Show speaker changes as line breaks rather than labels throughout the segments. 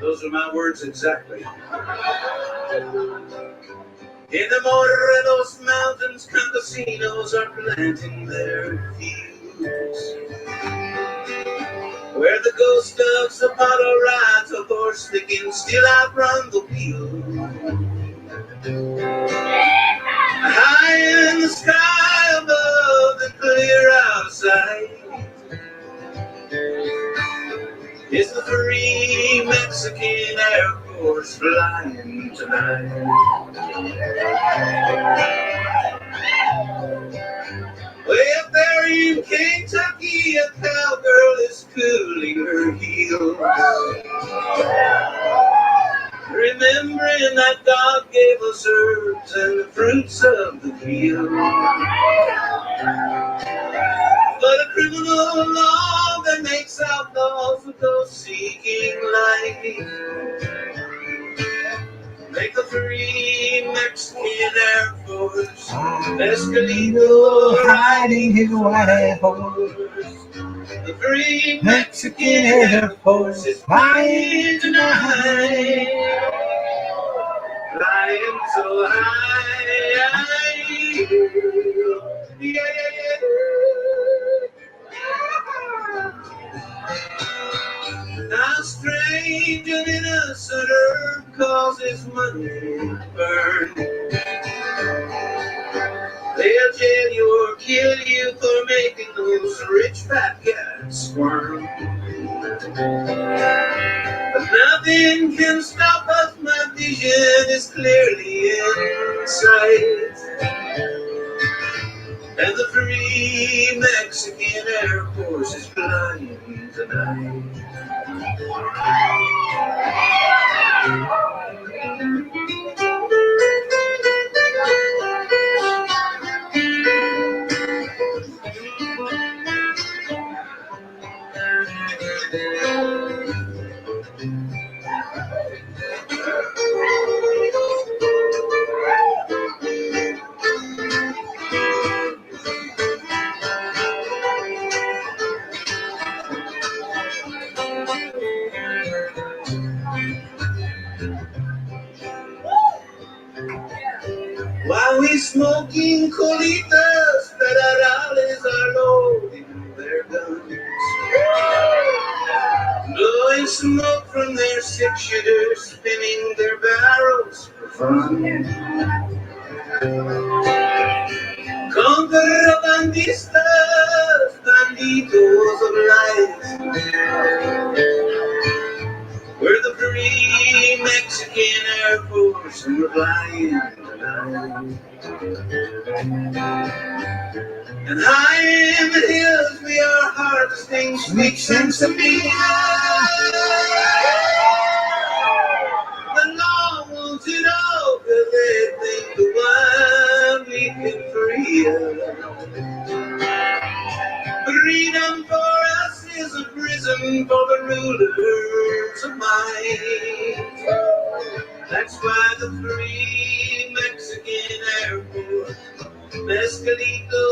Those are my words exactly. In the Morelos Mountains, campesinos are planting their fields, where the ghost of Zapata rides a horse that can still outrun the wheel. High in the sky above and clear outside is the free Mexican Air Force flying tonight. Way up there in Kentucky, a cowgirl is cooling her heels, remembering that God gave us herbs and the fruits of the field. But a criminal law that makes outlaws of those seeking life make the free Mexican Air Force Escalito riding his white horse. The free Mexican Air Force is flying tonight, flying so high. Yeah, yeah, yeah. How strange and innocent herb causes money to burn. They'll jail you or kill you for making those rich fat cats squirm. But nothing can stop us, my vision is clearly in sight. And the free Mexican Air Force is flying tonight. While we smoking colitas, federales are loading their guns, blowing smoke from their six-shooters, spinning their barrels for fun. Contrabandistas, banditos of life, we're the free Mexican Air Force and we're flying tonight. And high in the hills we are harvesting sweet sensibility. The law wants it all because they think the one we can free us. Freedom for us is a prison for the rulers of might. That's why the free Mexican Air Force, Escalito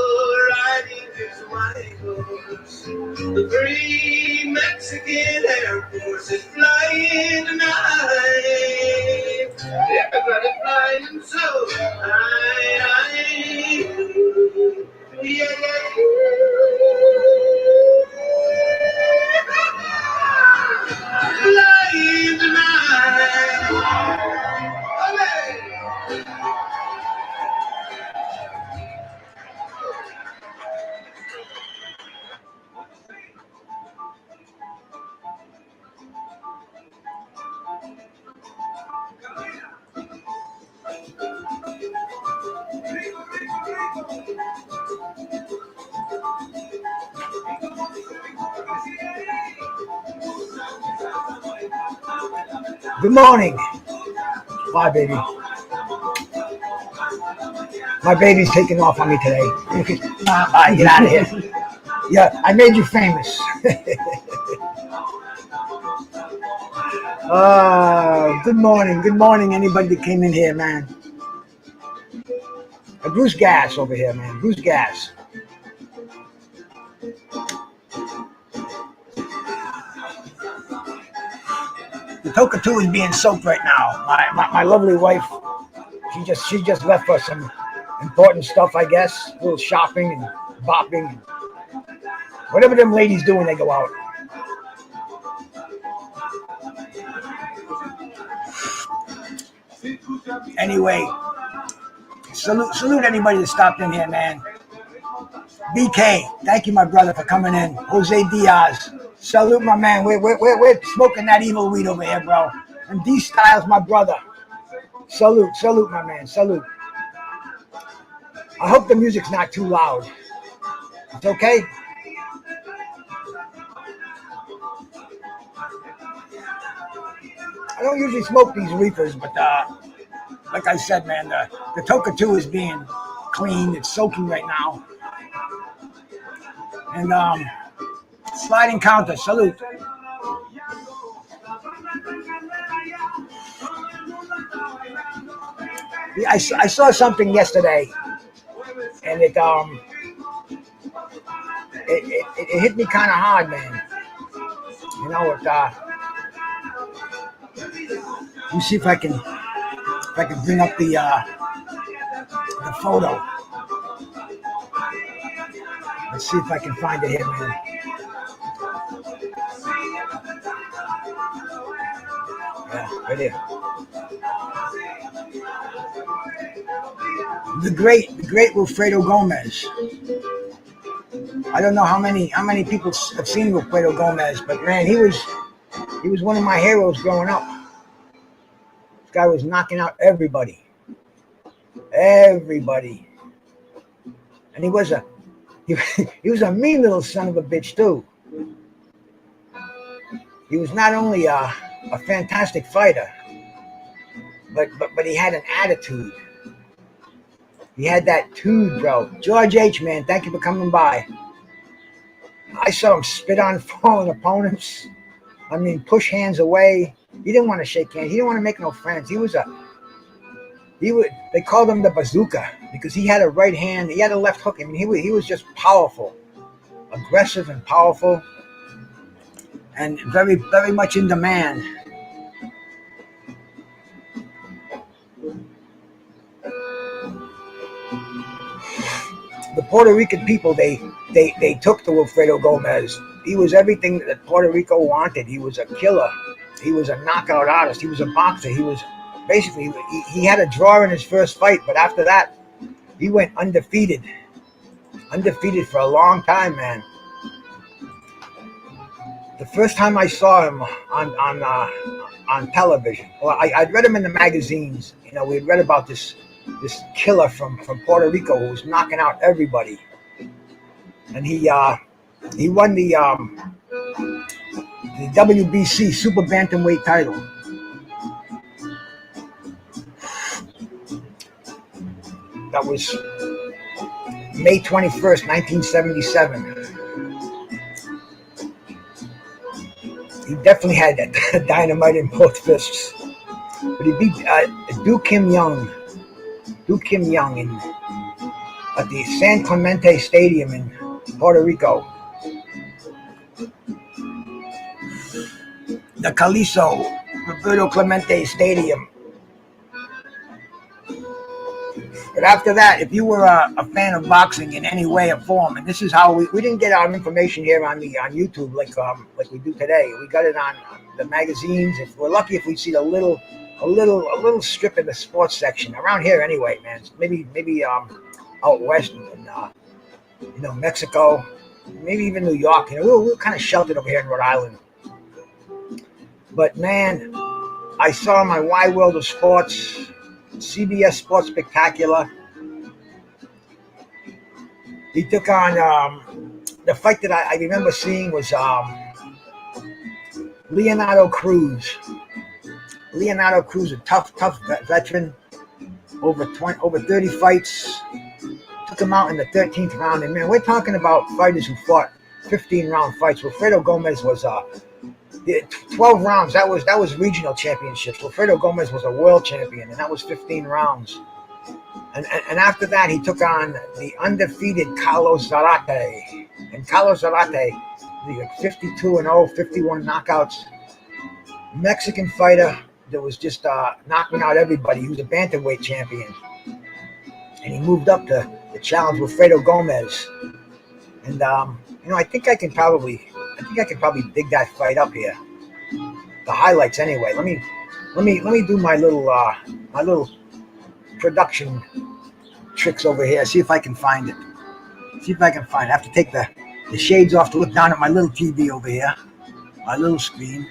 riding his white horse. The free Mexican Air Force is flying tonight. Everybody flying so high. Yeah, yeah, flying tonight. Okay.
Good morning. Bye, baby. My baby's taking off on me today. All right, get out of here. Yeah, I made you famous. Good morning. Good morning, anybody that came in here, man. Bruce Gas over here, man. Bruce Gas. The Tokatu is being soaked right now. My lovely wife, she just left for some important stuff, I guess. A little shopping and bopping. Whatever them ladies do when they go out. Anyway, salute anybody that stopped in here, man. BK, thank you, my brother, for coming in. Jose Diaz, salute, my man. We're smoking that evil weed over here, bro. And D Styles, my brother. Salute, my man. Salute. I hope the music's not too loud. It's okay? I don't usually smoke these reefers, but like I said, man, the Tokatu is being cleaned. It's soaking right now. And sliding counter, salute. I saw something yesterday, and it hit me kind of hard, man. You know, let me see if I can bring up the photo. Let's see if I can find it here, man. Yeah, right here. The great Wilfredo Gomez. I don't know how many people have seen Wilfredo Gomez, but man, he was one of my heroes growing up. This guy was knocking out everybody, and he was a mean little son of a bitch too. He was not only a fantastic fighter, but he had an attitude. He had that dude, bro. George H, man, thank you for coming by. I saw him spit on fallen opponents. I mean, push hands away. He didn't want to shake hands. He didn't want to make no friends. They called him the bazooka because he had a right hand. He had a left hook. I mean, he was just powerful, aggressive and powerful, and very, very much in demand. The Puerto Rican people, they took to Wilfredo Gomez. He was everything that Puerto Rico wanted. He was a killer. He was a knockout artist. He was a boxer. He was basically, he had a draw in his first fight, but after that, he went undefeated. Undefeated for a long time, man. The first time I saw him on television, well, I'd read him in the magazines. You know, we'd read about this killer from Puerto Rico who was knocking out everybody, and he won the WBC super bantamweight title. That was May 21st, 1977. He definitely had that dynamite in both fists, but he beat Duke Kim Young at the San Clemente Stadium in Puerto Rico. The Calizo Roberto Clemente Stadium. But after that, if you were a fan of boxing in any way or form, and this is how we didn't get our information here on YouTube like we do today. We got it on the magazines. If we're lucky, if we see a little strip in the sports section around here anyway, man. Maybe out west in Mexico, maybe even New York. We're kind of sheltered over here in Rhode Island. But man, I saw my Wide World of Sports, CBS Sports Spectacular. He took on the fight that I remember seeing was Leonardo Cruz. Leonardo Cruz, a tough veteran, over 30 fights. Took him out in the 13th round, and man, we're talking about fighters who fought 15-round fights. Wilfredo Gomez was 12 rounds. That was regional championships. Wilfredo Gomez was a world champion, and that was 15 rounds. And after that, he took on the undefeated Carlos Zarate, and Carlos Zarate, 52-0, 51 knockouts. Mexican fighter that was just knocking out everybody. He was a bantamweight champion, and he moved up to challenge Wilfredo Gomez. And I think I can probably dig that fight up here. The highlights, anyway. Let me do my little production tricks over here. See if I can find it. See if I can find it. I have to take the shades off to look down at my little TV over here, my little screen.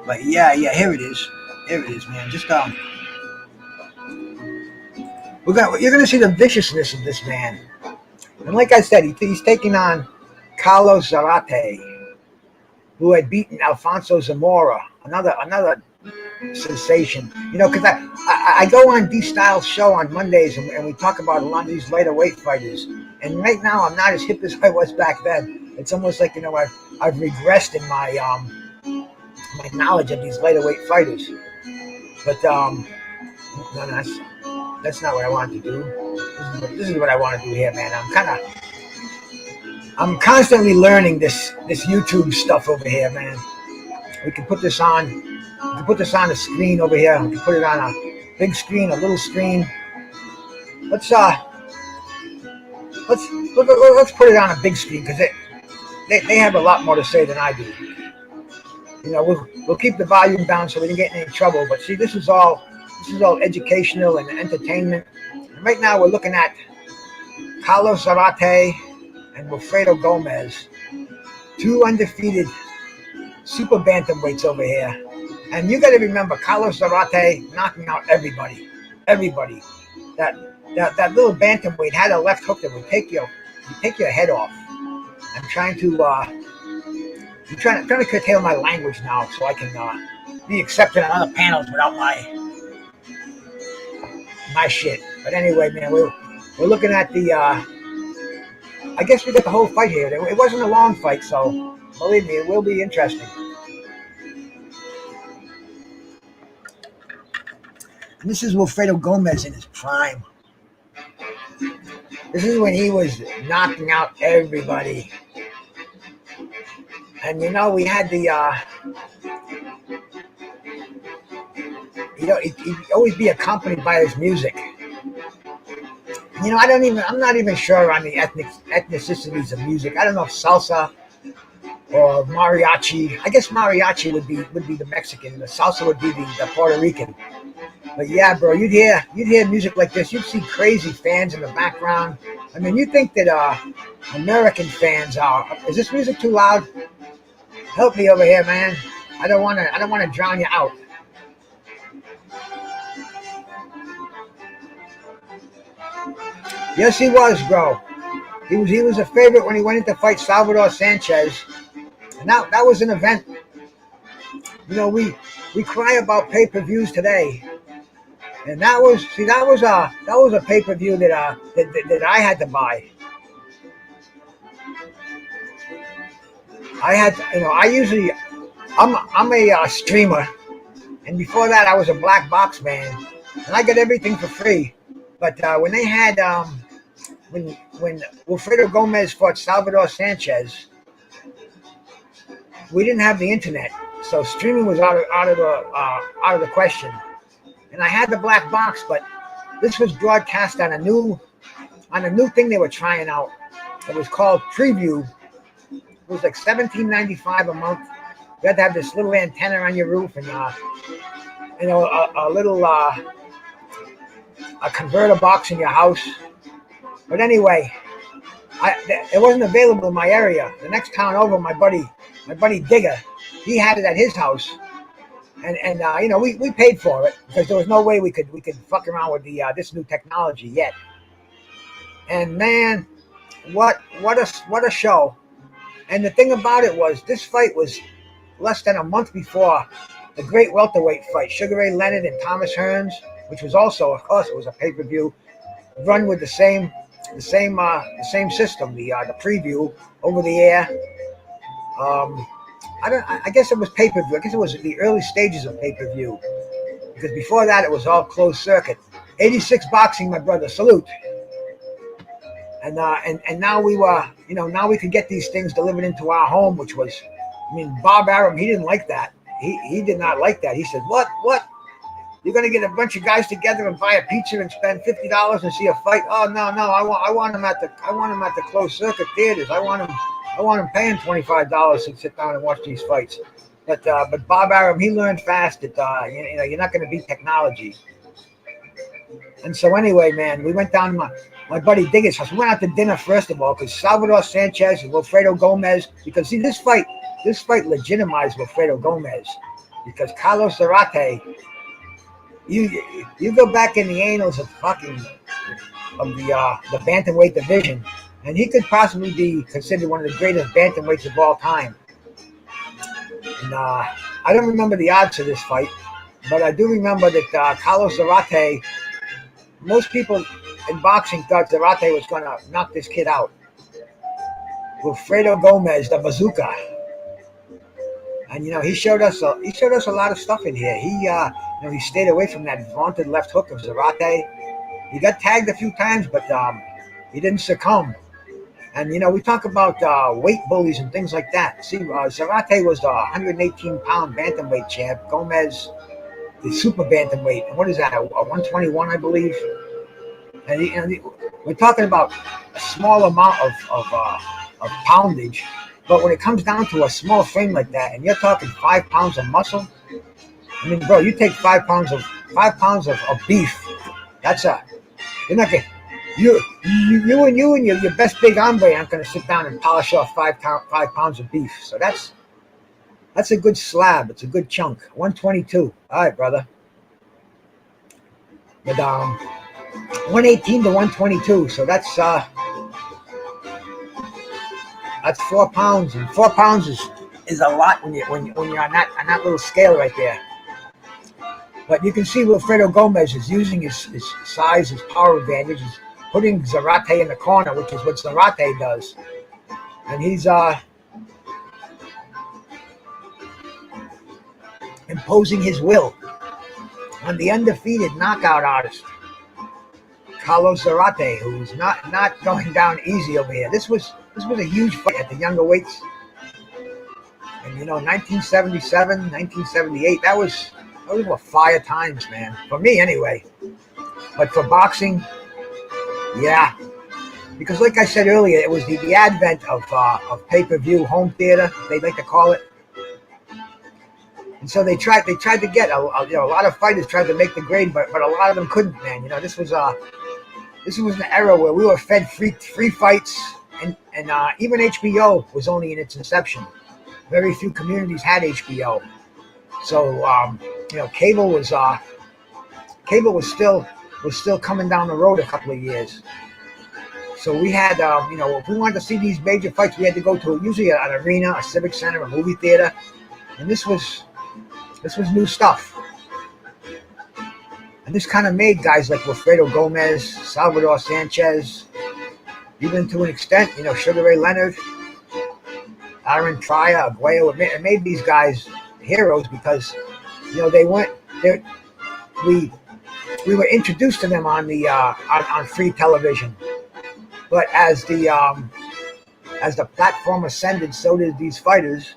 But yeah, here it is. Here it is, man. Just you're gonna see the viciousness of this man. And like I said, he's taking on Carlos Zarate, who had beaten Alfonso Zamora, another sensation. Because I go on D-Style's show on Mondays, and we talk about a lot of these lighter weight fighters. And right now, I'm not as hip as I was back then. It's almost like I've regressed in my knowledge of these lighter weight fighters. But no, that's not what I wanted to do. This is what I want to do here, man. I'm constantly learning this YouTube stuff over here, man. We can put this on. We can put this on a screen over here. We can put it on a big screen, a little screen. Let's put it on a big screen because they have a lot more to say than I do. We'll keep the volume down so we don't get in any trouble. But see, this is all educational and entertainment. And right now we're looking at Carlos Zarate and Wilfredo Gomez, two undefeated super bantamweights over here. And you got to remember, Carlos Zarate knocking out everybody. That little bantamweight had a left hook that would take your head off. I'm trying to curtail my language now so I can be accepted on other panels without my shit. But anyway, man, we're looking at the. I guess we got the whole fight here. It wasn't a long fight, so believe me, it will be interesting. And this is Wilfredo Gomez in his prime. This is when he was knocking out everybody. And we had the he'd always be accompanied by his music. I'm not even sure on the ethnicities of music. I don't know if salsa or mariachi. I guess mariachi would be the Mexican. The salsa would be the Puerto Rican. But yeah, bro, you'd hear music like this. You'd see crazy fans in the background. I mean, you think that American fans are. Is this music too loud? Help me over here, man. I don't want to drown you out. Yes, he was, bro. He was a favorite when he went in to fight Salvador Sanchez, and that was an event. We cry about pay-per-views today, and that was a pay-per-view that I had to buy. I'm a streamer, and before that I was a black box man, and I got everything for free. But when they had when Wilfredo Gomez fought Salvador Sanchez, we didn't have the internet, so streaming was out of the question. And I had the black box, but this was broadcast on a new thing they were trying out. It was called Preview. It was like $17.95 a month. You had to have this little antenna on your roof and a little a converter box in your house. But anyway, it wasn't available in my area. The next town over, my buddy Digger, he had it at his house, and we paid for it because there was no way we could fuck around with this new technology yet. And man, what a show! And the thing about it was, this fight was less than a month before the Great Welterweight fight, Sugar Ray Leonard and Thomas Hearns, which was also, of course, it was a pay-per-view run with the same system, the preview over the air. I guess it was pay-per-view. I guess it was the early stages of pay-per-view, because before that it was all closed circuit. 86 boxing, my brother, salute. And now now we could get these things delivered into our home, which was, Bob Arum, he didn't like that. he did not like that. He said, what? You're gonna get a bunch of guys together and buy a pizza and spend $50 and see a fight? Oh no, I want them at the closed circuit theaters. I want them paying $25 to sit down and watch these fights. But Bob Arum, he learned fast that you're not going to beat technology. And so anyway, man, we went down to my buddy Diggett's house. We went out to dinner first of all because Salvador Sanchez and Wilfredo Gomez. Because see, this fight legitimized Wilfredo Gomez because Carlos Zarate. You go back in the annals of the bantamweight division, and he could possibly be considered one of the greatest bantamweights of all time. And I don't remember the odds of this fight, but I do remember that Carlos Zarate. Most people in boxing thought Zarate was going to knock this kid out. Wilfredo Gomez, the bazooka, and he showed us a lot of stuff in here. He stayed away from that vaunted left hook of Zarate. He got tagged a few times, but he didn't succumb. And we talk about weight bullies and things like that. See, Zarate was the 118-pound bantamweight champ. Gomez, the super bantamweight. And what is that? A 121, I believe. And we're talking about a small amount of poundage, but when it comes down to a small frame like that, and you're talking 5 pounds of muscle, I mean, bro, you take 5 pounds of beef. You're not gonna you and your best big hombre aren't gonna sit down and polish off 5 pounds of beef. So that's a good slab. It's a good chunk. 122. All right, brother. But 118 to 122. So that's 4 pounds, and 4 pounds is a lot when you're on that little scale right there. But you can see Wilfredo Gomez is using his size, his power advantage, is putting Zarate in the corner, which is what Zarate does, and he's imposing his will on the undefeated knockout artist Carlos Zarate, who's not going down easy over here. This was a huge fight at the younger weights. And 1977, 1978, those were fire times, man. For me, anyway. But for boxing, yeah. Because like I said earlier, it was the advent of pay-per-view home theater, they like to call it. And so they tried to get a lot of fighters tried to make the grade, but a lot of them couldn't, man. This was an era where we were fed free fights, and even HBO was only in its inception. Very few communities had HBO, so cable was still coming down the road a couple of years. So we had if we wanted to see these major fights, we had to go to usually an arena, a civic center, a movie theater, and this was new stuff. And this kind of made guys like Wilfredo Gomez, Salvador Sanchez, even to an extent, Sugar Ray Leonard, Aaron Pryor, Aguayo. It made these guys heroes because, they weren't there. We were introduced to them on the on free television, but as the platform ascended, so did these fighters.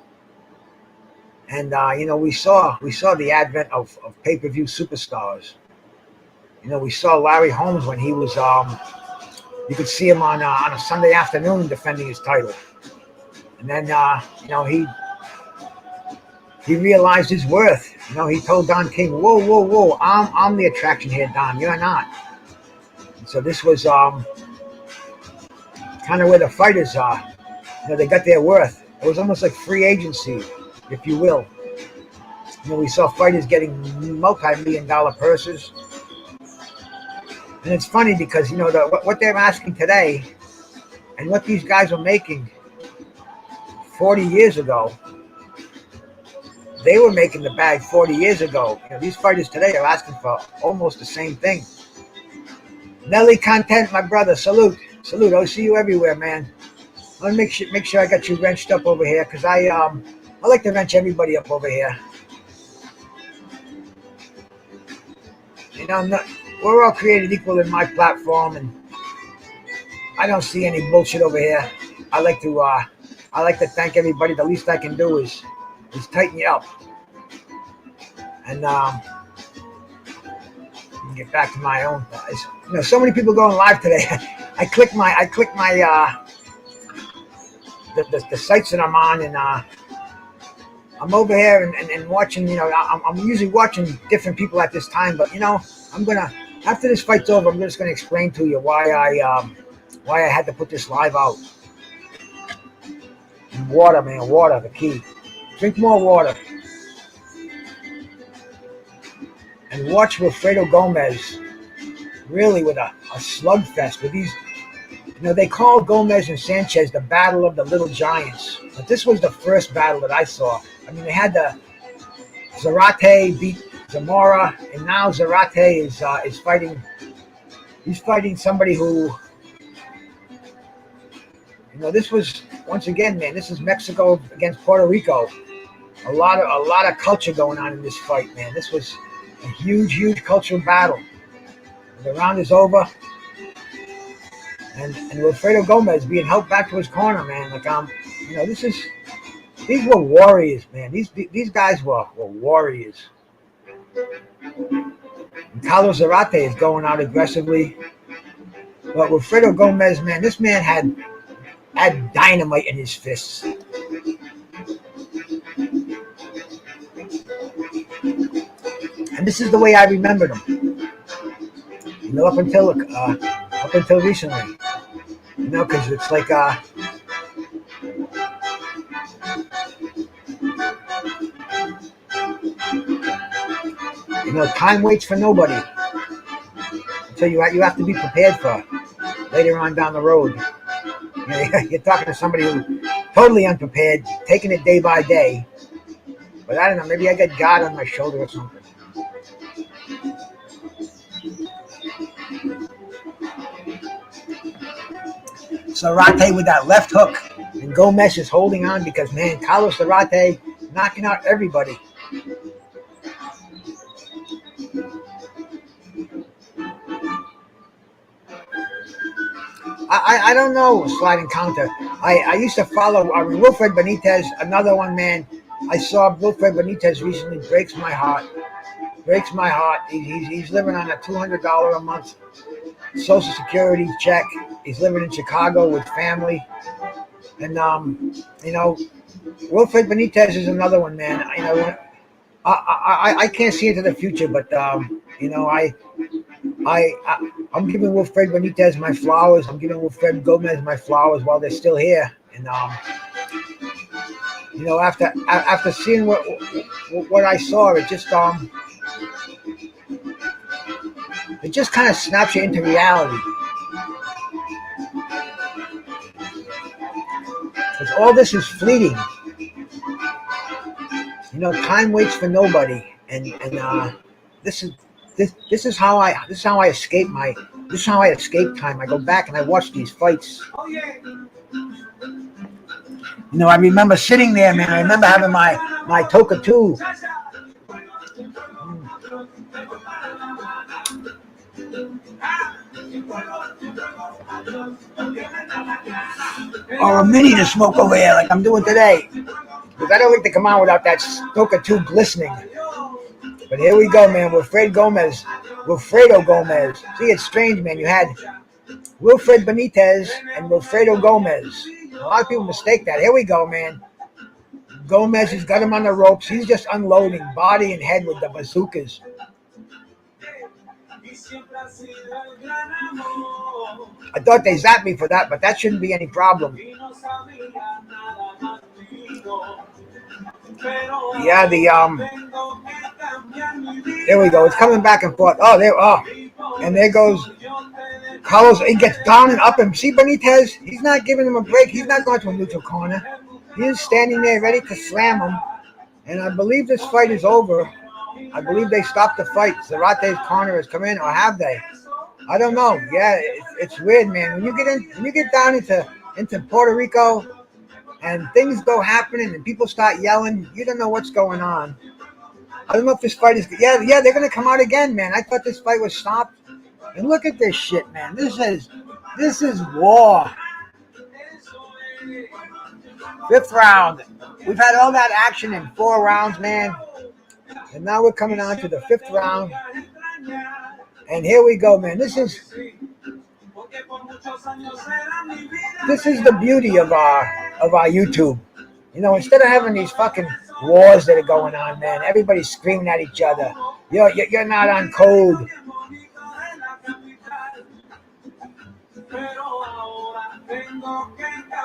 And we saw the advent of pay-per-view superstars. We saw Larry Holmes when he was you could see him on a Sunday afternoon defending his title. And then he realized his worth. He told Don King, "Whoa! I'm the attraction here, Don. You're not." And so this was kind of where the fighters are. They got their worth. It was almost like free agency, if you will. We saw fighters getting multi-million-dollar purses. And it's funny because, what they're asking today and what these guys were making 40 years ago, they were making the bag 40 years ago. These fighters today are asking for almost the same thing. Nelly Content, my brother, salute. I'll see you everywhere, man. I want to make sure I got you wrenched up over here because I like to wrench everybody up over here. We're all created equal in my platform, and I don't see any bullshit over here. I like to thank everybody. The least I can do is tighten you up. And get back to my own guys. So many people going live today. I click my the sites that I'm on, and I'm over here and watching. I'm usually watching different people at this time, but I'm gonna after this fight's over, I'm just gonna explain to you why I had to put this live out. And water, man, water, the key. Drink more water. And watch Wilfredo Gomez really with a slugfest with these. They call Gomez and Sanchez the battle of the little giants, but this was the first battle that I saw. I mean, they had the Zarate beat Zamora, and now Zarate is fighting. He's fighting somebody who, this was once again, man. This is Mexico against Puerto Rico. A lot of culture going on in this fight, man. This was a huge cultural battle. The round is over, and Wilfredo Gomez being helped back to his corner, man. These were warriors, man. These guys were warriors. And Carlos Zarate is going out aggressively, but Wilfredo Gomez, man, this man had dynamite in his fists. And this is the way I remembered him. Up until recently. Because it's like time waits for nobody. So you have to be prepared for later on down the road. You're talking to somebody who's totally unprepared, taking it day by day. But I don't know, maybe I got God on my shoulder or something. Zarate with that left hook, and Gomez is holding on because, man, Carlos Zarate knocking out everybody. I don't know, sliding counter. I used to follow Wilfred Benitez, another one, man. I saw Wilfred Benitez recently. Breaks my heart. He's living on a $200 a month Social Security check. He's living in Chicago with family. And, Wilfred Benitez is another one, man. I can't see into the future, but, I'm giving Wilfred Benitez my flowers. I'm giving Wilfred Gomez my flowers while they're still here. And, after seeing what I saw, it just kind of snaps you into reality. Because all this is fleeting. Time waits for nobody, and this is how I escape time. I go back and I watch these fights. I remember sitting there, man. I remember having my Toka 2. Or a mini to smoke over here like I'm doing today. Because I don't like to come out without that Toka 2 glistening. But here we go, man. Wilfredo Gomez. See, it's strange, man. You had Wilfred Benitez and Wilfredo Gomez. A lot of people mistake that. Here we go, man. Gomez has got him on the ropes. He's just unloading body and head with the bazookas. I thought they zapped me for that, but that shouldn't be any problem. Yeah, there we go. It's coming back and forth. And there goes Carlos. He gets down and up him. See Benitez? He's not giving him a break. He's not going to a neutral corner. He's standing there ready to slam him. And I believe this fight is over. I believe they stopped the fight. Zarate's corner has come in, or have they? I don't know. Yeah, it's weird, man. When you get down into Puerto Rico, and things go happening, and people start yelling, you don't know what's going on. I don't know if this fight is. Yeah, they're gonna come out again, man. I thought this fight was stopped. And look at this shit, man. This is war. 5th round. We've had all that action in 4 rounds, man. And now we're coming on to the 5th round. And here we go, man. This is the beauty of our YouTube. You know, instead of having these fucking wars that are going on, man, everybody's screaming at each other. You're not on code.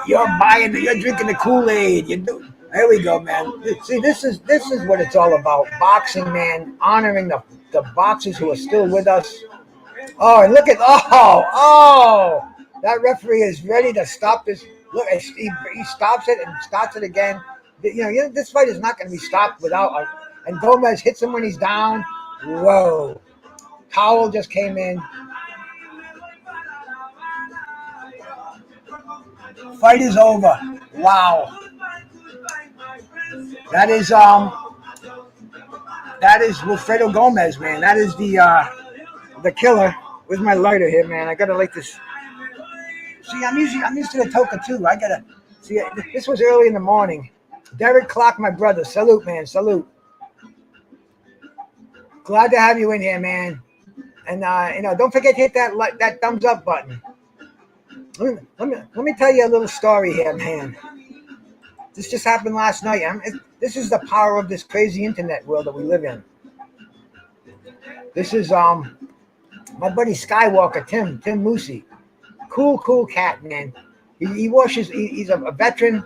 You're drinking the Kool-Aid. There we go, man. See, this is what it's all about. Boxing, man, honoring the boxers who are still with us. Oh, and look at that referee is ready to stop this. Look, he stops it and starts it again. This fight is not going to be stopped without. And Gomez hits him when he's down. Whoa, Towel just came in. Fight is over. Wow. That is Wilfredo Gomez, man. That is the killer. Where's my lighter here, man? I gotta light this. See, I'm used to the toka too. I gotta see. This was early in the morning. Derek Clark, my brother. Salute, man. Salute. Glad to have you in here, man. And don't forget to hit that thumbs up button. Let me tell you a little story here, man. This just happened last night. This is the power of this crazy internet world that we live in. This is my buddy Skywalker, Tim Moosey. Cool cat, man. He washes. He's a veteran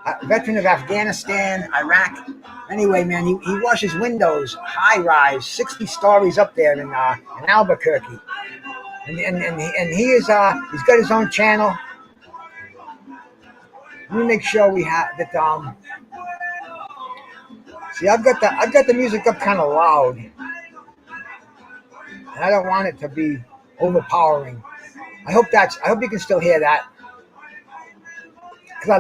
of Afghanistan, Iraq. Anyway, man, he washes windows, high rise, 60 stories up there in Albuquerque. And he is he's got his own channel. Let me make sure we have that. See, I've got the music up kind of loud, and I don't want it to be overpowering. I hope you can still hear that, because I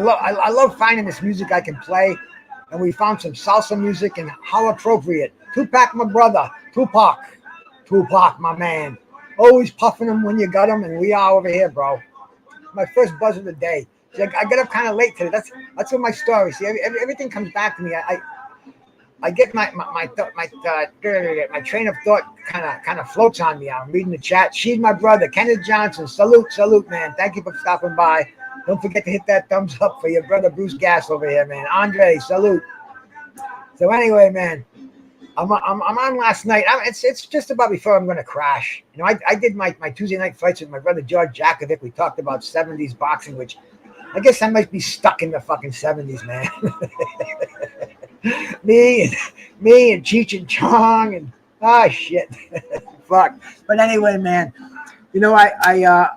love finding this music I can play, and we found some salsa music, and how appropriate. Tupac, my brother, Tupac, my man. Always puffing them when you got them, and we are over here, bro. My first buzz of the day. See, I got up kind of late today. That's what my story. See, everything comes back to me. I get my train of thought kind of floats on me. I'm reading the chat. She's my brother, Kenneth Johnson. Salute, man. Thank you for stopping by. Don't forget to hit that thumbs up for your brother Bruce Gas over here, man. Andre, salute. So anyway, man. I'm on last night. It's just about before I'm going to crash. I did my Tuesday night fights with my brother George Jakovic. We talked about 70s boxing, which I guess I might be stuck in the fucking 70s, man. me and Cheech and Chong and shit. Fuck. But anyway, man, I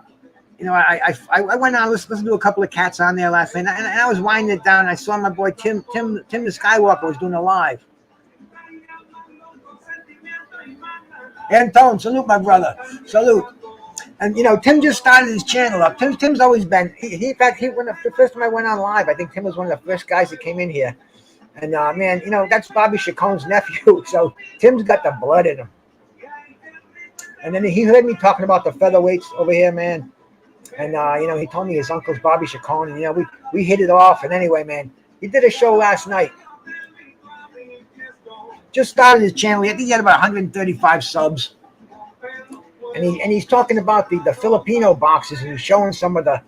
went on, listened to a couple of cats on there last night, and I was winding it down. And I saw my boy Tim the Skywalker was doing a live. Antone, salute, my brother. Salute. And Tim just started his channel up. Tim's always been. In fact, the first time I went on live, I think Tim was one of the first guys that came in here. And man, that's Bobby Chacon's nephew. So Tim's got the blood in him. And then he heard me talking about the featherweights over here, man. And he told me his uncle's Bobby Chacon, and we hit it off. And anyway, man, he did a show last night. Just started his channel. I think he had about 135 subs. And he's talking about the Filipino boxers, and he's showing some of the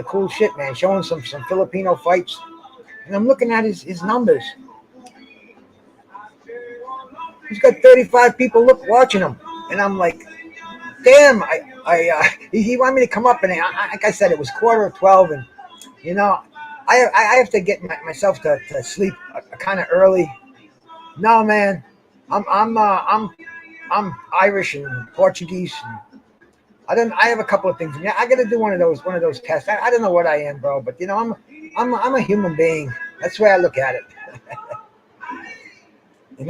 cool shit, man. Showing some Filipino fights. And I'm looking at his numbers. He's got 35 people watching him, and I'm like, damn. He wanted me to come up, and like I said, it was 11:15, and I have to get myself to sleep kind of early. No, man, I'm Irish and Portuguese. And I have a couple of things. I got to do one of those tests. I don't know what I am, bro, but I'm a human being. That's the way I look at it. In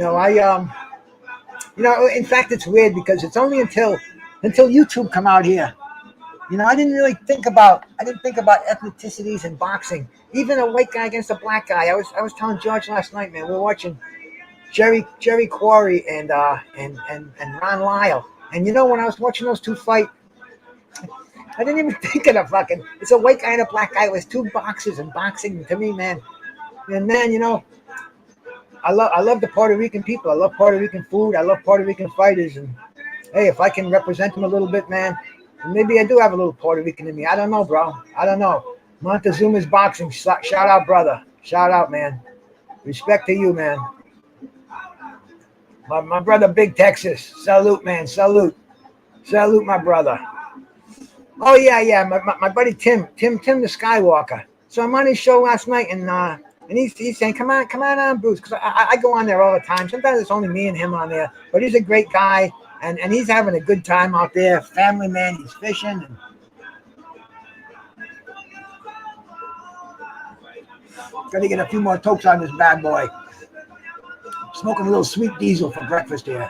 fact, it's weird because it's only until YouTube come out here. I didn't think about ethnicities in boxing. Even a white guy against a black guy. I was telling George last night, man. We were watching Jerry Quarry and Ron Lyle. And when I was watching those two fight, I didn't even think of the fucking. It's a white guy and a black guy. It was two boxers and boxing to me, man. And then I love the Puerto Rican people. I love Puerto Rican food. I love Puerto Rican fighters. And hey, if I can represent them a little bit, man, maybe I do have a little Puerto Rican in me. I don't know, bro. I don't know. Montezuma's boxing. Shout out, brother. Shout out, man. Respect to you, man. My brother, Big Texas. Salute, man. Salute. Salute, my brother. Oh yeah. My buddy Tim the Skywalker. So I'm on his show last night, and he's saying, come on, Bruce, because I go on there all the time. Sometimes it's only me and him on there, but he's a great guy, and he's having a good time out there. Family man, he's fishing. And got to get a few more tokes on this bad boy. Smoking a little sweet diesel for breakfast here.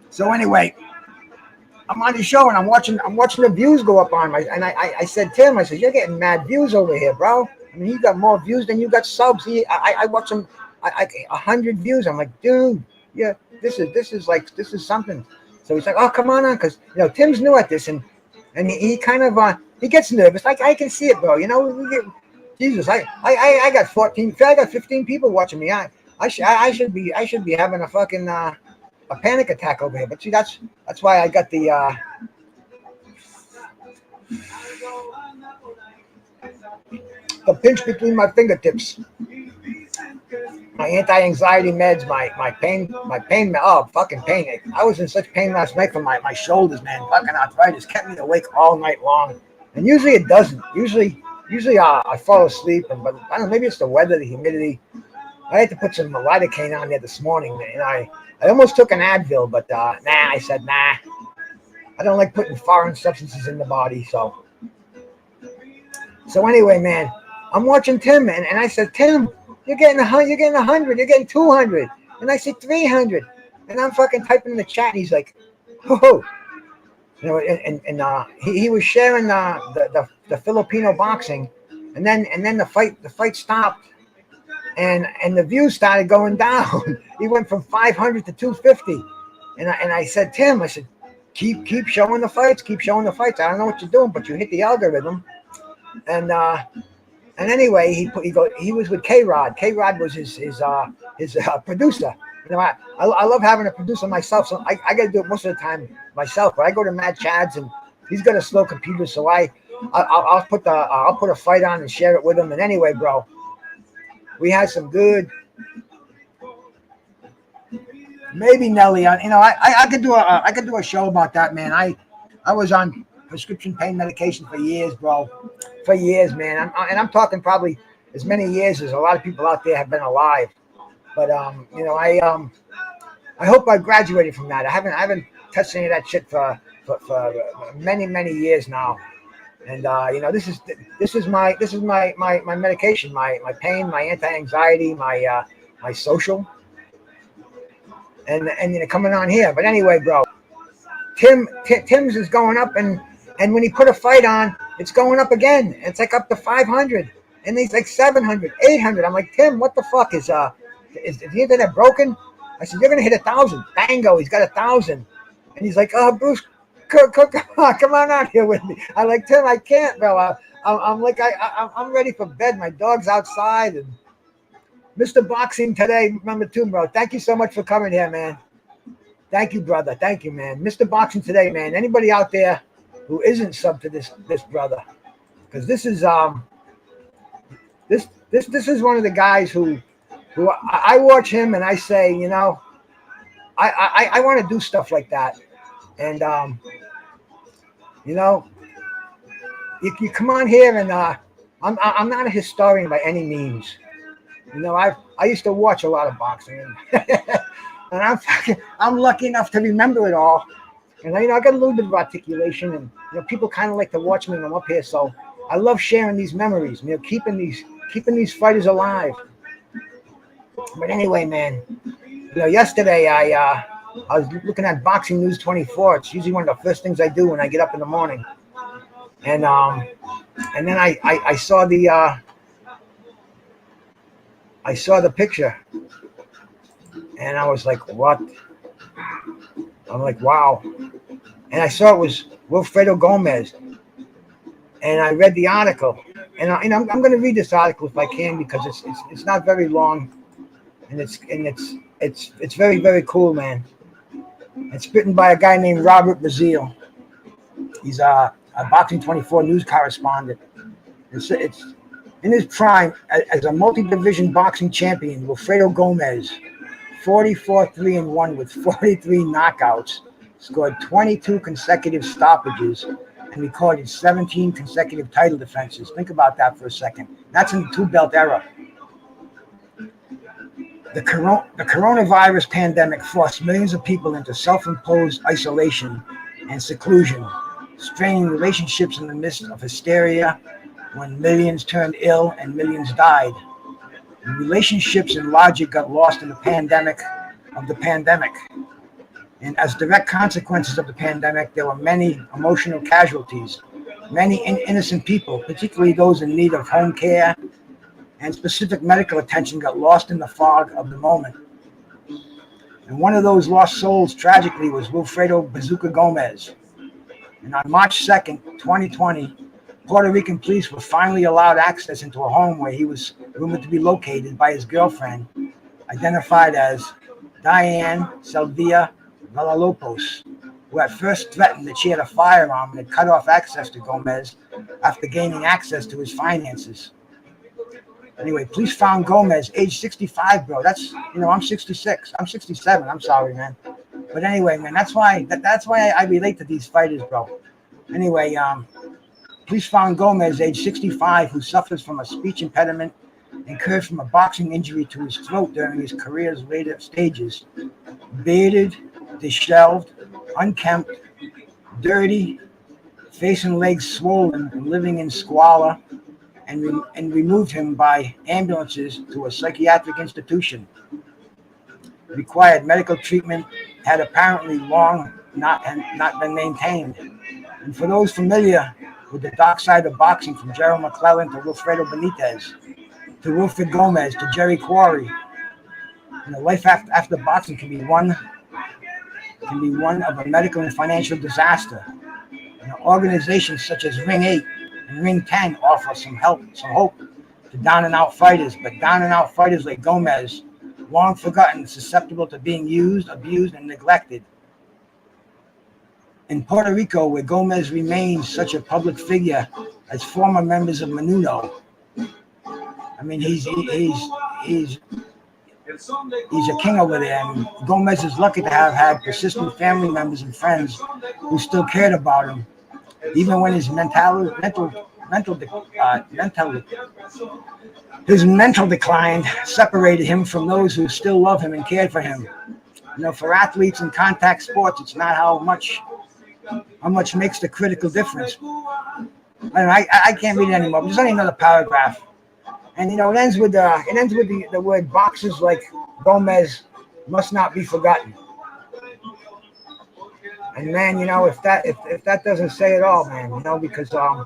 So anyway, I'm on the show and I'm watching the views go up on my, and I said, Tim, I said, you're getting mad views over here, bro. I mean, you got more views than you got subs. I watch them, 100 views. I'm like, dude, yeah, this is something. So he's like, oh, come on, because Tim's new at this, and he kind of he gets nervous. Like I can see it, bro. Jesus, I got 14, I got 15 people watching me. I should be having a fucking a panic attack over here. But see, that's why I got the pinch between my fingertips. My anti-anxiety meds, my pain, oh, fucking pain. I was in such pain last night from my shoulders, man. Fucking arthritis kept me awake all night long. And usually it doesn't. Usually I fall asleep, but I don't know, maybe it's the weather, the humidity. I had to put some lidocaine on there this morning, and I almost took an Advil, but I said, nah. I don't like putting foreign substances in the body, so anyway, man, I'm watching Tim, and I said, Tim, you're getting 100, you're getting 200, and I said 300, and I'm fucking typing in the chat, and he's like, oh, he was sharing the Filipino boxing, and then the fight stopped, and the views started going down. He went from 500 to 250, and I said, Tim, I said, keep showing the fights, I don't know what you're doing, but you hit the algorithm, and anyway, he was with K-Rod. K-Rod was his producer. I love having a producer myself, so I got to do it most of the time myself. But I go to Matt Chad's, and he's got a slow computer, so I'll put a fight on and share it with him. And anyway, bro, we had some good. Maybe Nelly, I could do a show about that, man. I was on prescription pain medication for years, bro. For years, man. I'm talking probably as many years as a lot of people out there have been alive. But I hope I graduated from that. I haven't touched any of that shit for many years now. And this is my medication, my pain, my anti-anxiety, my social, and coming on here. But anyway, bro, Tim's is going up, and when he put a fight on, it's going up again. It's like up to 500, and he's like 700, 800. I'm like, Tim, what the fuck is the internet broken? I said, you're gonna hit 1,000. Bango, he's got 1,000, and he's like, oh, Bruce, come on out here with me. I'm like, Tim, I can't, bro. I'm ready for bed. My dog's outside, and Mr. Boxing today, number 2, bro. Thank you so much for coming here, man. Thank you, brother. Thank you, man. Mr. Boxing today, man. Anybody out there who isn't sub to this brother, because this is this is one of the guys who I watch him and I say, I want to do stuff like that, and you come on here, and I'm not a historian by any means. I used to watch a lot of boxing, and I'm lucky enough to remember it all. And I got a little bit of articulation, and people kind of like to watch me when I'm up here. So I love sharing these memories, keeping these fighters alive. But anyway, man, yesterday I was looking at Boxing News 24. It's usually one of the first things I do when I get up in the morning. And then I saw the picture, and I was like, what? I'm like, wow. And I saw it was Wilfredo Gomez. and I read the article, and I'm going to read this article if I can because it's not very long, and it's very very cool, man. It's written by a guy named Robert Brazil. He's a Boxing 24 news correspondent. It's in his prime as a multi-division boxing champion. Wilfredo Gomez, 44-3-1 with 43 knockouts, scored 22 consecutive stoppages, and recorded 17 consecutive title defenses. Think about that for a second. That's in the two-belt era. The coronavirus pandemic forced millions of people into self-imposed isolation and seclusion, straining relationships in the midst of hysteria when millions turned ill and millions died. Relationships and logic got lost in the pandemic of the pandemic. And as direct consequences of the pandemic, there were many emotional casualties. Many innocent people, particularly those in need of home care and specific medical attention, got lost in the fog of the moment. And one of those lost souls, tragically, was Wilfredo Bazooka Gomez. And on March 2nd, 2020, Puerto Rican police were finally allowed access into a home where he was rumored to be located by his girlfriend, identified as Diane Selvia Villalobos, who at first threatened that she had a firearm and had cut off access to Gomez after gaining access to his finances. Anyway, police found Gomez, age 65, bro. That's, I'm 66. I'm 67. I'm sorry, man. But anyway, man, that's why I relate to these fighters, bro. Anyway, police found Gomez, age 65, who suffers from a speech impediment incurred from a boxing injury to his throat during his career's later stages. Bearded, disheveled, unkempt, dirty, face and legs swollen, and living in squalor, and removed him by ambulances to a psychiatric institution. Required medical treatment, had apparently long not been maintained. And for those familiar with the dark side of boxing, from Gerald McClellan to Wilfredo Benitez, to Wilfred Gomez, to Jerry Quarry, life after boxing can be one of a medical and financial disaster. Organizations such as Ring 8 and Ring 10 offer some hope to down and out fighters, but down and out fighters like Gomez, long forgotten, susceptible to being used, abused, and neglected. In Puerto Rico, where Gomez remains such a public figure as former members of Menudo, I mean, he's a king over there, and Gomez is lucky to have had persistent family members and friends who still cared about him, even when his mental decline separated him from those who still love him and cared for him. For athletes in contact sports, it's not how much makes the critical difference. I can't read it anymore. But there's only another paragraph, and it ends with the word boxers like Gomez must not be forgotten. And man, if that doesn't say it all, man, because I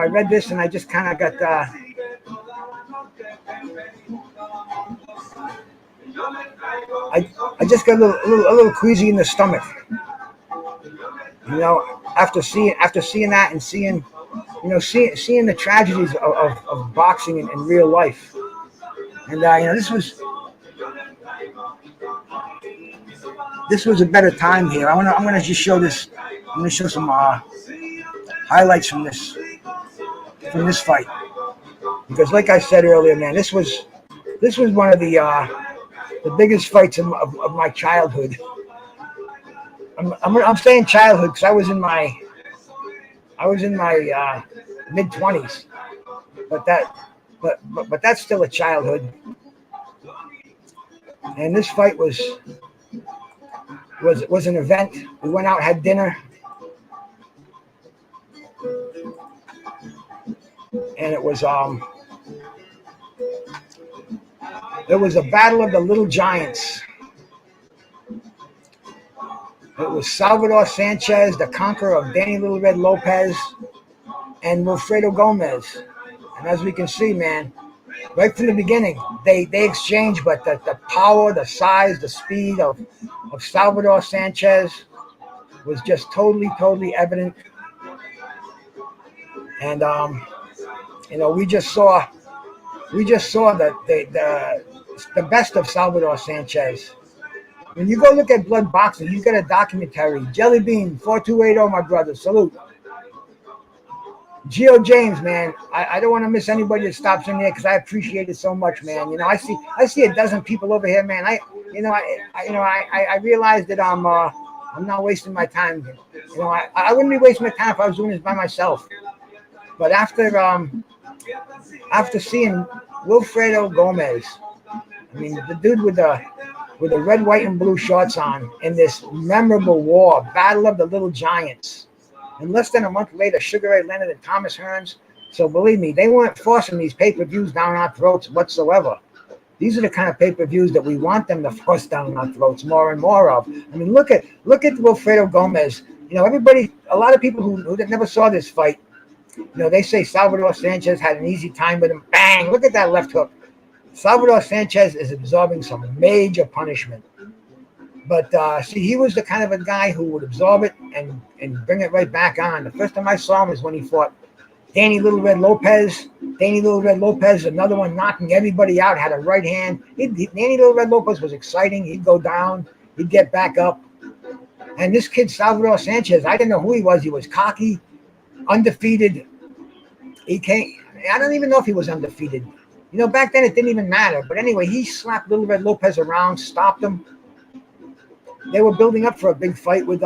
read this and I just kind of got I just got a little queasy in the stomach. After seeing that and seeing the tragedies of boxing in real life. And this was a better time here. I'm gonna just show this. I'm gonna show some highlights from this fight, because like I said earlier, man, this was one of the biggest fights of my childhood. I'm saying childhood because I was in my mid-20s, but that's still a childhood. And this fight was an event. We went out, had dinner, and it was a battle of the little giants. It was Salvador Sanchez, the conqueror of Danny Little Red Lopez, and Wilfredo Gomez. And as we can see, man, right from the beginning, they exchanged, but the power, the size, the speed of Salvador Sanchez was just totally evident. And we just saw the best of Salvador Sanchez. When you go look at Blood Boxing, he's got a documentary. Jelly Bean 4280, my brother, salute. Geo James, man, I don't want to miss anybody that stops in there because I appreciate it so much, man. I see a dozen people over here, man. I realize that I'm not wasting my time. I wouldn't be wasting my time if I was doing this by myself. But after seeing Wilfredo Gomez, I mean the dude with the red, white, and blue shorts on in this memorable war, Battle of the Little Giants. And less than a month later, Sugar Ray Leonard and Thomas Hearns. So believe me, they weren't forcing these pay-per-views down our throats whatsoever. These are the kind of pay-per-views that we want them to force down our throats more and more of. I mean, look at Wilfredo Gomez. A lot of people who never saw this fight, they say Salvador Sanchez had an easy time with him. Bang! Look at that left hook. Salvador Sanchez is absorbing some major punishment. But see, he was the kind of a guy who would absorb it and bring it right back on. The first time I saw him was when he fought Danny Little Red Lopez. Danny Little Red Lopez, another one knocking everybody out, had a right hand. Danny Little Red Lopez was exciting. He'd go down, he'd get back up. And this kid, Salvador Sanchez, I didn't know who he was. He was cocky, undefeated. I don't even know if he was undefeated. Back then it didn't even matter. But anyway, he slapped Little Red Lopez around, stopped him. They were building up for a big fight with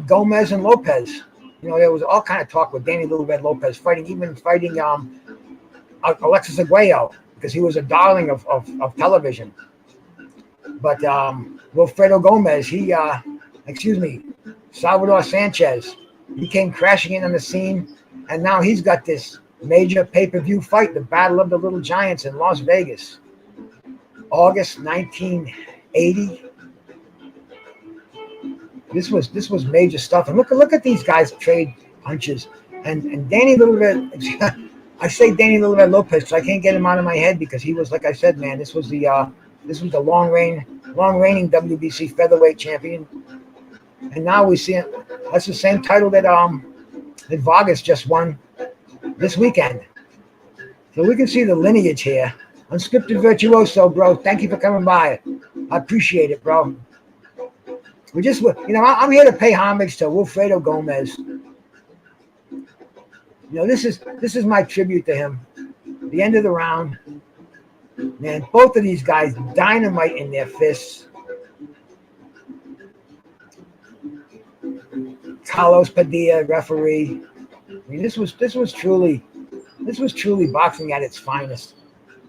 Gomez and Lopez. There was all kind of talk with Danny Little Red Lopez fighting Alexis Aguayo because he was a darling of television. But Wilfredo Gomez, Salvador Sanchez, he came crashing in on the scene, and now he's got this major pay-per-view fight, the Battle of the Little Giants in Las Vegas, August 1980. This was major stuff. And look at these guys trade punches. And Danny Little Red, I say Danny Little Red Lopez, so I can't get him out of my head because he was, like I said, man, this was the long reigning WBC featherweight champion. And now we see that's the same title that Vargas just won this weekend. So we can see the lineage here. Unscripted Virtuoso, bro. Thank you for coming by. I appreciate it, bro. I'm here to pay homage to Wilfredo Gomez. This is my tribute to him. The end of the round. Man, both of these guys, dynamite in their fists. Carlos Padilla, referee. I mean, this was truly boxing at its finest.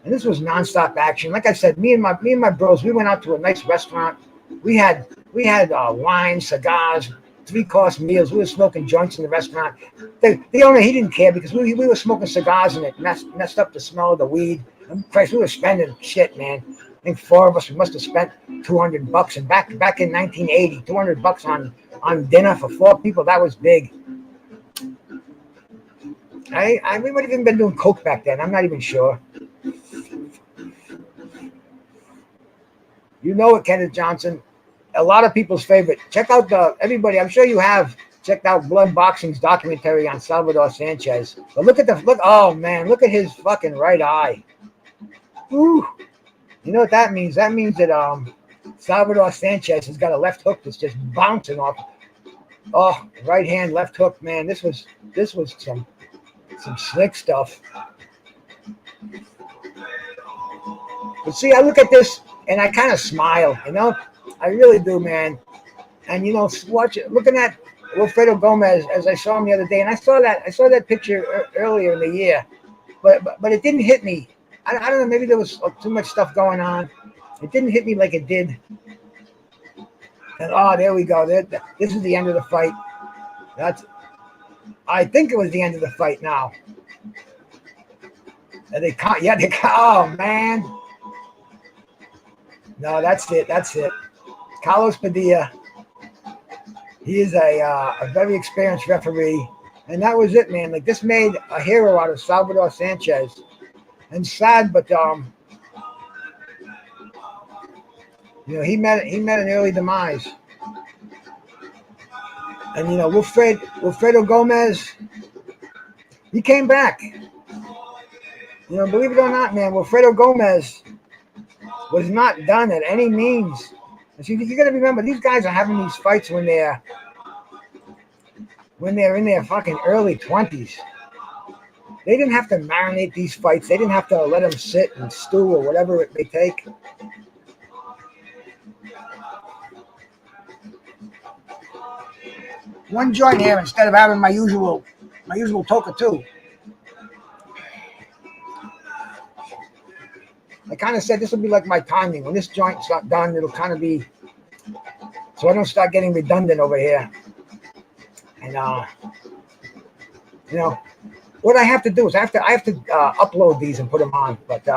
And this was nonstop action. Like I said, me and my bros, we went out to a nice restaurant. We had wine, cigars, 3-course meals. We were smoking joints in the restaurant. The owner, he didn't care because we were smoking cigars and it messed up the smell of the weed. And Christ, we were spending shit, man. I think 4 of us, we must have spent $200. And back in 1980, $200 on dinner for 4 people, that was big. We might have even been doing coke back then. I'm not even sure. You know it, Kenneth Johnson. A lot of people's favorite. Check out everybody. I'm sure you have checked out Blood Boxing's documentary on Salvador Sanchez. But look. Oh man, look at his fucking right eye. Ooh. You know what that means? That means that Salvador Sanchez has got a left hook that's just bouncing off. Oh, right hand, left hook, man. This was some slick stuff. But see, I look at this and I kind of smile, I really do, man. And looking at Wilfredo Gomez as I saw him the other day, and I saw that picture earlier in the year, but it didn't hit me. I don't know, maybe there was too much stuff going on. It didn't hit me like it did. And there we go. This is the end of the fight. I think it was the end of the fight now. And they can't. Oh man. No, that's it. Carlos Padilla. He is a very experienced referee. And that was it, man. Like, this made a hero out of Salvador Sanchez. And sad, but he met an early demise. And Wilfredo Gomez, He came back. You know, believe it or not, man, Wilfredo Gomez was not done at any means. And see, you got to remember, these guys are having these fights when they're in their fucking early 20s. They didn't have to marinate these fights. They didn't have to let them sit and stew or whatever it may take. One joint here instead of having my usual Toka 2. I kind of said this will be like my timing. When this joint's not done, it'll kind of be so I don't start getting redundant over here. And you know, what I have to do is I have to upload these and put them on. But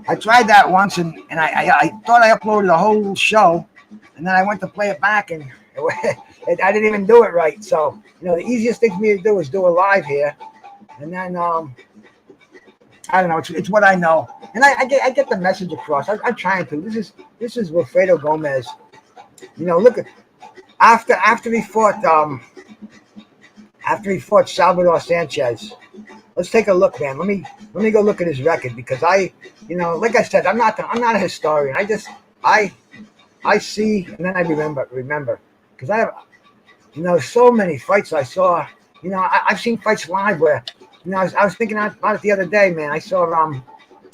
I tried that once, and I thought I uploaded the whole show, and then I went to play it back, and I didn't even do it right. So you know, the easiest thing for me to do is do a live here, and then I don't know. It's what I know, and I get the message across. I'm trying to. This is Wilfredo Gomez. You know, look at after he fought Salvador Sanchez. Let's take a look, man. Let me go look at his record because you know, like I said, I'm not a historian. I see and then I remember because I have, you know, so many fights I saw. You know, I've seen fights live where. You know, I was thinking about it the other day, man. I saw,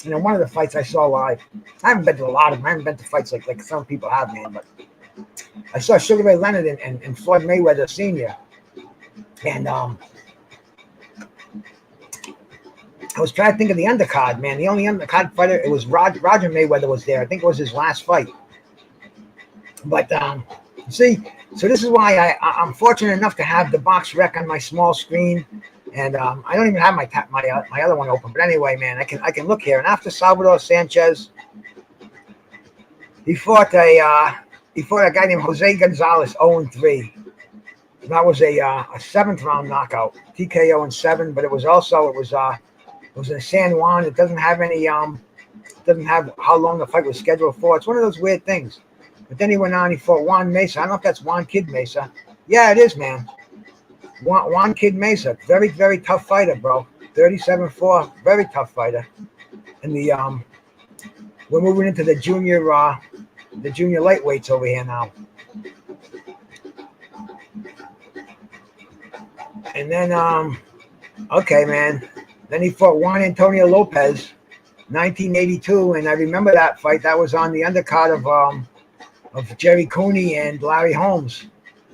you know, one of the fights I saw live. I haven't been to a lot of them. I haven't been to fights like some people have, man. But I saw Sugar Ray Leonard and Floyd Mayweather Sr. And I was trying to think of the undercard, man. The only undercard fighter, it was Roger Mayweather was there. I think it was his last fight. But see, so this is why I'm fortunate enough to have the box rec on my small screen. And I don't even have my other one open. But anyway, man, I can look here. And after Salvador Sanchez, he fought a guy named Jose Gonzalez, 0-3. That was a 7th round knockout, TKO in 7. But it was in San Juan. It doesn't have any doesn't have how long the fight was scheduled for. It's one of those weird things. But then he went on. He fought Juan Mesa. I don't know if that's Juan Kid Mesa. Yeah, it is, man. Juan Kid Mesa, very, very tough fighter, bro. 37-4, very tough fighter. And we're moving into the junior lightweights over here now. And then, okay, man. Then he fought Juan Antonio Lopez, 1982, and I remember that fight. That was on the undercard of Jerry Cooney and Larry Holmes.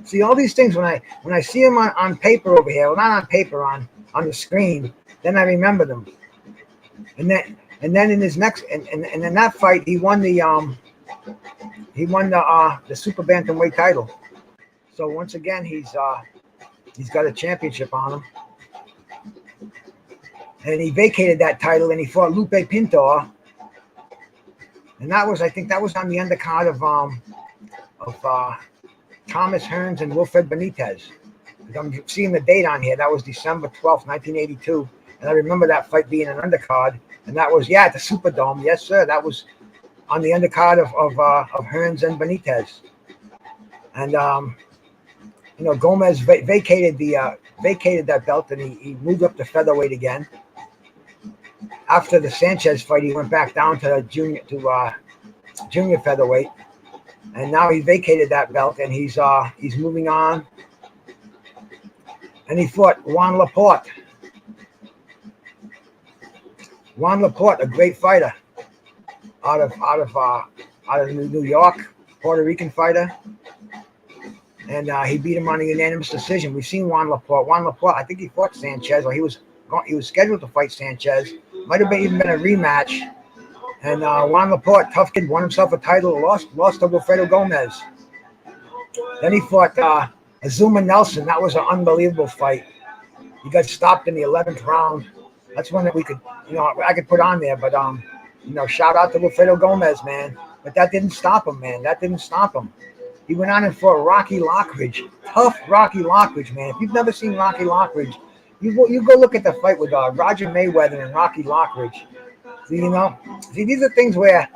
See, all these things when I see them on paper over here, well, not on paper, on the screen, then I remember them. And then in his next and in that fight he won the super bantamweight title. So once again he's got a championship on him. And he vacated that title and he fought Lupe Pintor. And I think that was on the undercard of Thomas Hearns and Wilfred Benitez. I'm seeing the date on here. That was December 12th, 1982. And I remember that fight being an undercard. And that was, at the Superdome. Yes, sir. That was on the undercard of Hearns and Benitez. And, you know, Gomez vacated that belt and he moved up to featherweight again. After the Sanchez fight, he went back down to junior featherweight. And now he vacated that belt, and he's moving on. And he fought Juan Laporte. Juan Laporte, a great fighter, out of New York, Puerto Rican fighter, and he beat him on a unanimous decision. We've seen Juan Laporte. I think he fought Sanchez, or he was scheduled to fight Sanchez. Might have even been a rematch. And Juan Laporte, tough kid, won himself a title, lost to Wilfredo Gomez. Then he fought Azuma Nelson. That was an unbelievable fight. He got stopped in the 11th round. That's one that we could, I could put on there. But, shout out to Wilfredo Gomez, man. But that didn't stop him, man. He went on and fought Rocky Lockridge. Tough Rocky Lockridge, man. If you've never seen Rocky Lockridge, you go look at the fight with Roger Mayweather and Rocky Lockridge. See, these are things where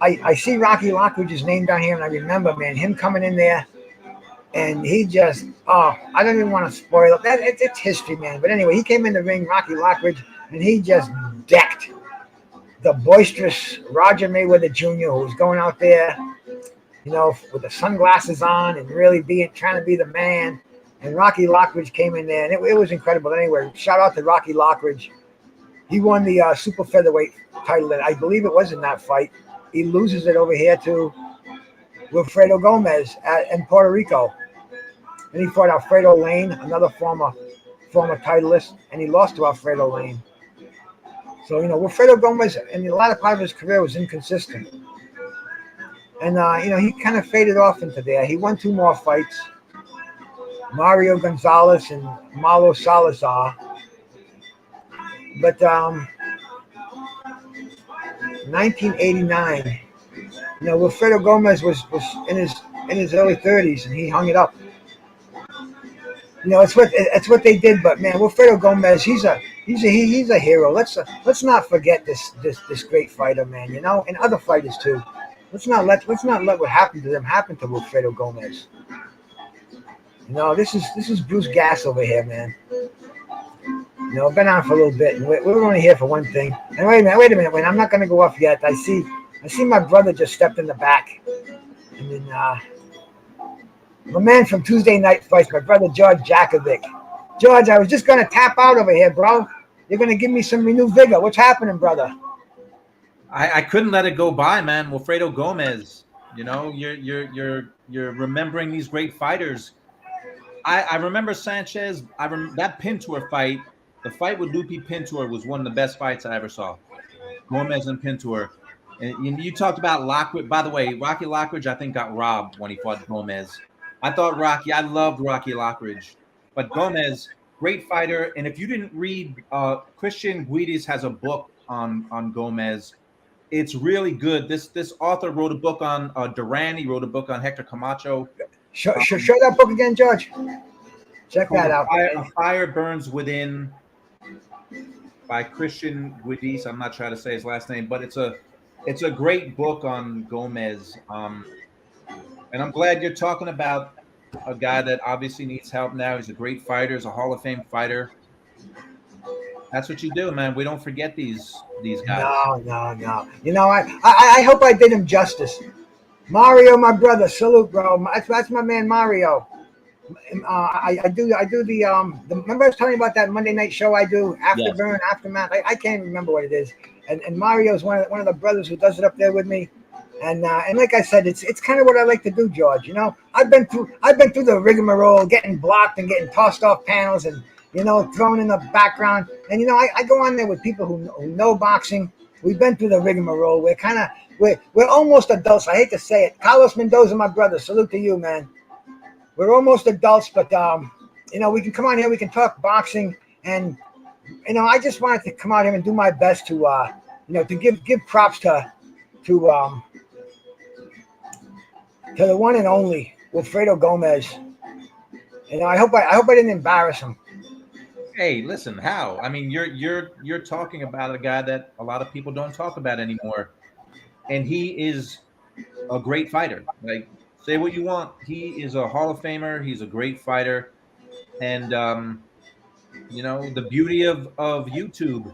I see Rocky Lockridge's name down here, and I remember, man, him coming in there and he just, oh, I don't even want to spoil it. It's history, man. But anyway, he came in the ring, Rocky Lockridge, and he just decked the boisterous Roger Mayweather Jr., who was going out there, with the sunglasses on and really trying to be the man. And Rocky Lockridge came in there, and it was incredible. Anyway, shout out to Rocky Lockridge. He won the super featherweight title, and I believe it was in that fight. He loses it over here to Wilfredo Gomez in Puerto Rico. And he fought Alfredo Lane, another former titleist, and he lost to Alfredo Lane. So, Wilfredo Gomez, in a lot of part of his career, was inconsistent. And, he kind of faded off into there. He won 2 more fights. Mario Gonzalez and Malo Salazar. But 1989, Wilfredo Gomez was in his early 30s, and he hung it up. It's what they did. But man, Wilfredo Gomez, he's a hero. Let's not forget this great fighter, man. And other fighters too. Let's not let what happened to them happen to Wilfredo Gomez. This is Bruce Gas over here, man. Been on for a little bit, and we're only here for one thing. And wait a minute. I'm not going to go off yet. I see my brother just stepped in the back, and then my man from Tuesday Night Fights, my brother George Jakovic. George, I was just going to tap out over here, bro. You're going to give me some renewed vigor. What's happening, brother?
I couldn't let it go by, man. Wilfredo Gomez. You're remembering these great fighters. I remember Sanchez. That Pintor fight. The fight with Lupi Pintor was one of the best fights I ever saw. Gomez and Pintor. And you talked about Lockridge. By the way, Rocky Lockridge, I think, got robbed when he fought Gomez. I loved Rocky Lockridge. But Gomez, great fighter. And if you didn't read, Christian Guides has a book on Gomez. It's really good. This author wrote a book on Duran. He wrote a book on Hector Camacho.
Show that book again, George. Check that out.
A Fire Burns Within by Christian Guides. I'm not trying to say his last name, but it's a great book on Gomez. And I'm glad you're talking about a guy that obviously needs help now. He's a great fighter. He's a Hall of Fame fighter. That's what you do, man. We don't forget these guys.
No. I hope I did him justice. Mario, my brother, salute, bro. That's my man, Mario. I do the remember I was telling you about that Monday night show I do, Afterburn, Aftermath. I can't remember what it is. And Mario's one of the brothers who does it up there with me. And like I said, it's kind of what I like to do, George. I've been through the rigmarole, getting blocked and getting tossed off panels, and thrown in the background. And I go on there with people who know boxing. We've been through the rigmarole. We're almost adults. I hate to say it. Carlos Mendoza, my brother, salute to you, man. We're almost adults, but we can come on here. We can talk boxing, and I just wanted to come out here and do my best to to give props to the one and only Wilfredo Gomez. I hope I didn't embarrass him.
Hey, listen, how? I mean, you're talking about a guy that a lot of people don't talk about anymore, and he is a great fighter. Like, say what you want, he is a Hall of Famer. He's a great fighter, and the beauty of YouTube,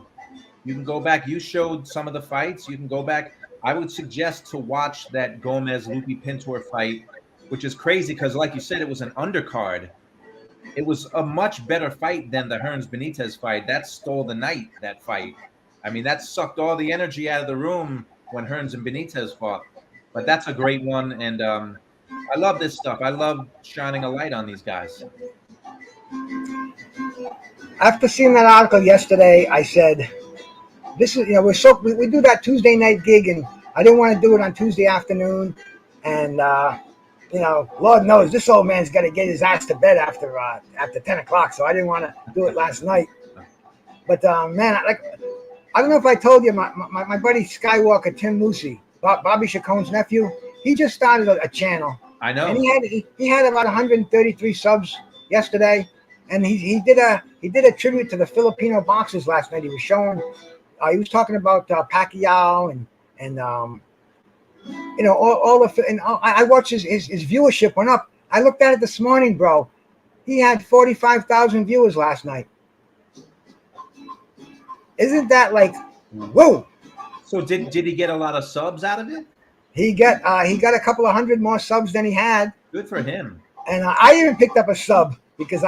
you can go back. You showed some of the fights. You can go back. I would suggest to watch that Gomez Lupi Pintor fight, which is crazy because, like you said, it was an undercard. It was a much better fight than the Hearns Benitez fight. That stole the night, that fight. I mean, that sucked all the energy out of the room when Hearns and Benitez fought. But that's a great one, and I love this stuff. I love shining a light on these guys.
After seeing that article yesterday, I said, "This is we do that Tuesday night gig, and I didn't want to do it on Tuesday afternoon, and Lord knows this old man's got to get his ass to bed after 10 o'clock, so I didn't want to do it last night. But man, I don't know if I told you, my buddy Skywalker Tim Lucy, Bobby Chacon's nephew, he just started a channel.
I know.
And he had about 133 subs yesterday, and he did a tribute to the Filipino boxers last night. He was showing, he was talking about Pacquiao and all the, and I watched his viewership went up. I looked at it this morning, bro. He had 45,000 viewers last night. Isn't that like, whoa?
So did he get a lot of subs out of it?
He got a couple of hundred more subs than he had,
Good for him.
and I even picked up a sub because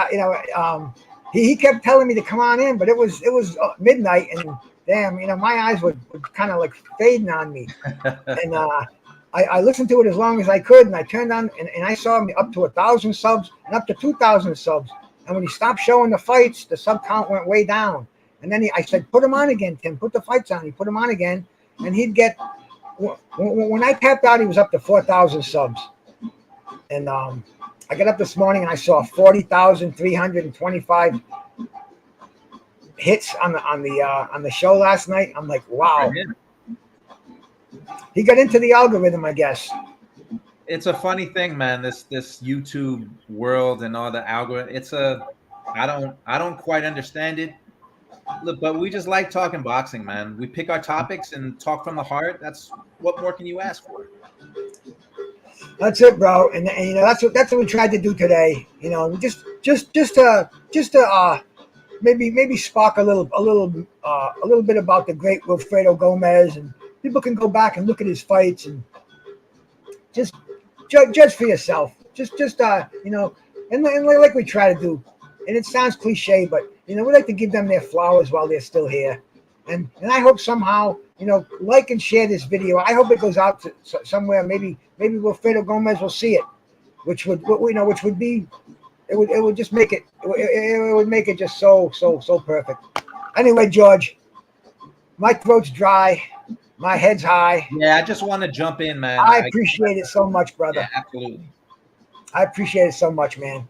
he kept telling me to come on in, but it was midnight, and damn, my eyes would kind of like fading on me, and I listened to it as long as I could, and I turned on and I saw him up to 1,000 subs and up to 2,000 subs, and when he stopped showing the fights, the sub count went way down, and then I said, put him on again, Tim, put the fights on. He put him on again, and he'd get. When I tapped out, he was up to 4,000 subs, and I got up this morning and I saw 40,325 hits on the show last night. I'm like, wow. He got into the algorithm, I guess.
It's a funny thing, man. This YouTube world and all the algorithm. I don't quite understand it. Look, but we just like talking boxing, man. We pick our topics and talk from the heart. That's what more can you ask for?
That's it, bro. And that's what we tried to do today. Just to maybe spark a little bit about the great Wilfredo Gomez, and people can go back and look at his fights and just judge for yourself. Just and like we try to do. And it sounds cliche, but we like to give them their flowers while they're still here. And I hope somehow, like and share this video. I hope it goes out to somewhere. Maybe Wilfredo Gomez will see it, which would be, it would just make it, it would make it just so perfect. Anyway, George, my throat's dry, my head's high.
Yeah, I just want to jump in, man.
I appreciate it so much, brother.
Yeah, absolutely. I
appreciate it so much, man.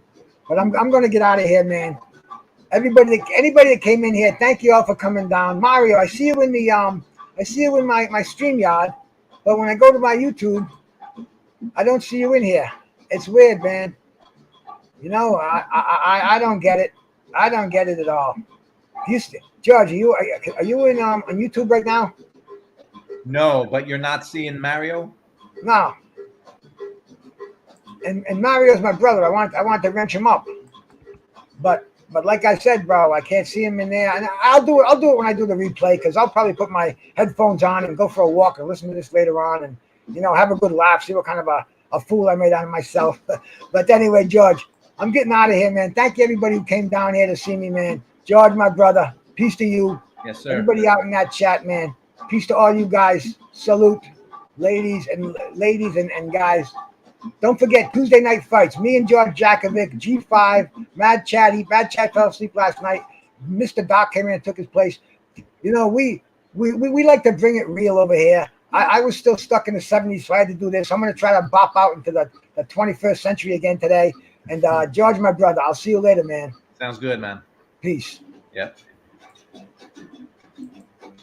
But I'm going to get out of here, man. Anybody that came in here, thank you all for coming down. Mario, I see you in my StreamYard, but when I go to my YouTube, I don't see you in here. It's weird, man. I don't get it. I don't get it at all. George, are you in on YouTube right now?
No, but you're not seeing Mario?
No. And Mario's my brother. I want to wrench him up. But like I said, bro, I can't see him in there. And I'll do it when I do the replay, because I'll probably put my headphones on and go for a walk and listen to this later on and have a good laugh, see what kind of a fool I made out of myself. But anyway, George, I'm getting out of here, man. Thank you everybody who came down here to see me, man. George, my brother, peace to you.
Yes, sir.
Everybody out in that chat, man. Peace to all you guys. Salute, ladies and guys. Don't forget, Tuesday night fights. Me and George Jakovic, G5, Mad Chatty. Mad Chat fell asleep last night. Mr. Doc came in and took his place. We like to bring it real over here. I was still stuck in the 70s, so I had to do this. I'm going to try to bop out into the 21st century again today. And George, my brother, I'll see you later, man.
Sounds good, man.
Peace.
Yep.